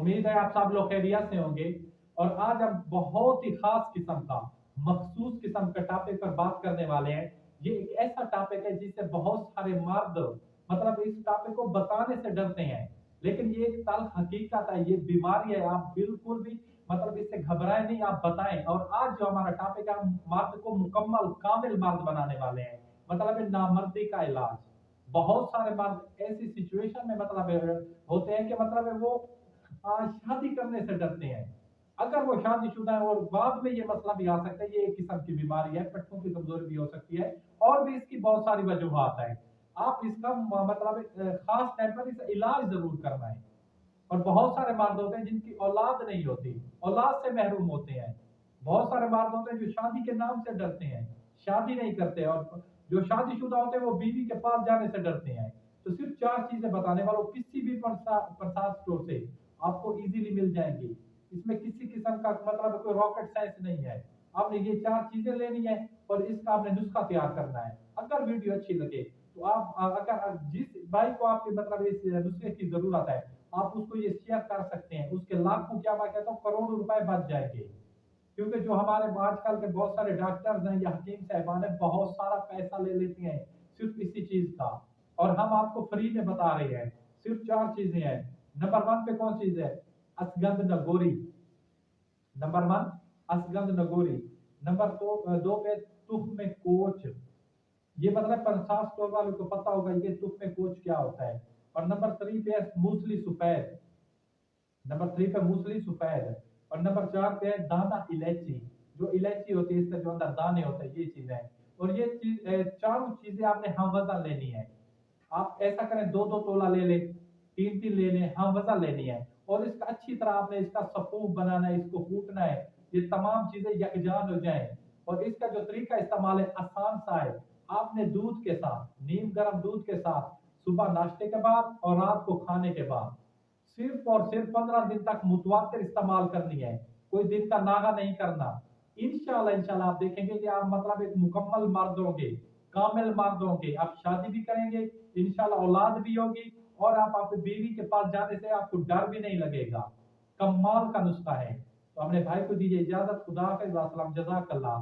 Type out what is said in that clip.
उम्मीद है आप सब लोग खैरियत से होंगे। और आज हम बहुत ही खास किस्म का, मखसूस किस्म का टॉपिक पर बात करने वाले हैं। ये एक ऐसा टॉपिक है जिससे बहुत सारे मर्द मतलब इस टॉपिक को बताने से डरते हैं, लेकिन ये एक तल्ख हकीकत है, ये बीमारी है। आप बिल्कुल भी मतलब इससे घबराए नहीं, आप बताएं। और आज जो हमारा टॉपिक है, हम मर्द को मुकम्मल कामिल मर्द बनाने वाले हैं, मतलब नामर्दी का इलाज। बहुत सारे मर्द ऐसी सिचुएशन में मतलब होते हैं कि मतलब वो शादी करने से डरते हैं। अगर वो शादीशुदा है और बाद में ये मसला भी आ सकता है, ये एक किस्म की बीमारी है, पेटों की कमजोरी भी हो सकती है, और भी इसकी बहुत सारी वजूहात है। आप इसका मतलब खास टाइम पर इसका इलाज जरूर करना है। और बहुत सारे मर्द होते हैं जिनकी औलाद नहीं होती, औलाद से महरूम होते हैं। बहुत सारे मर्द होते हैं जो शादी के नाम से डरते हैं, शादी नहीं करते। और जो शादीशुदा होते हैं वो बीवी के पास जाने से डरते हैं। तो सिर्फ चार चीजें बताने वालों, किसी भी प्रसाद स्टोर से आपको इजीली मिल जाएंगी। इसमें किसी किस्म का मतलब कोई रॉकेट साइंस नहीं है। आपने ये चार चीजें लेनी है और इसका आपने नुस्खा तैयार करना है। अगर वीडियो अच्छी लगे तो आप अगर जिस भाई को आपके मतलब इस नुस्खे की जरूरत है, आप उसको ये शेयर कर सकते हैं। उसके लाखों, क्या मैं कहता हूँ, करोड़ों रुपए बच जाएंगे। क्योंकि जो हमारे आजकल के बहुत सारे डॉक्टर्स हैं या हकीम साहबान है, बहुत सारा पैसा ले लेते हैं सिर्फ इसी चीज का। और हम आपको फ्री में बता रहे हैं। सिर्फ चार चीजें हैं। नंबर वन पे कौन चीज है? असगंध नगोरी। नंबर वन, असगंध नगोरी। नंबर दो पे तुख्म कोच। ये मतलब प्रसाद स्टोर वालों को पता होगा ये तुख्म कोच क्या होता है। और नंबर थ्री पे मूसली सफेद। नंबर थ्री पे मूसली सफेद। और नंबर चार पे है दाना इलायची। जो इलायची होती है, इसके जो अंदर दाने होते हैं, ये चीजें हैं। और ये चीज चारों चीजें आपने हम वजन लेनी है। आप ऐसा करें, दो दो तोला ले लें, तीन तीन ले लें, हम वजन लेनी है। और इसका अच्छी तरह आपने इसका सफूफ बनाना है, इसको कूटना है, ये तमाम चीजें यकजान हो जाएं। और इसका जो तरीका इस्तेमाल है आसान सा है। आपने दूध के साथ, नीम गर्म दूध के साथ, सुबह नाश्ते के बाद और रात को खाने के बाद सिर्फ और सिर्फ 15 दिन तक मुतवातिर इस्तेमाल करनी है। कोई दिन का नागा नहीं करना। इंशाल्लाह इंशाल्लाह आप देखेंगे कि आप मतलब एक मुकम्मल मर्द होंगे, कामिल मर्द होंगे। आप शादी भी करेंगे, इंशाल्लाह औलाद भी होगी, और आप अपनी बीवी के पास जाने से आपको डर भी नहीं लगेगा। कमाल का नुस्खा है। तो अपने भाई को दीजिए इजाजत। खुदा हाफिज़, अस्सलाम, जज़ाकल्लाह।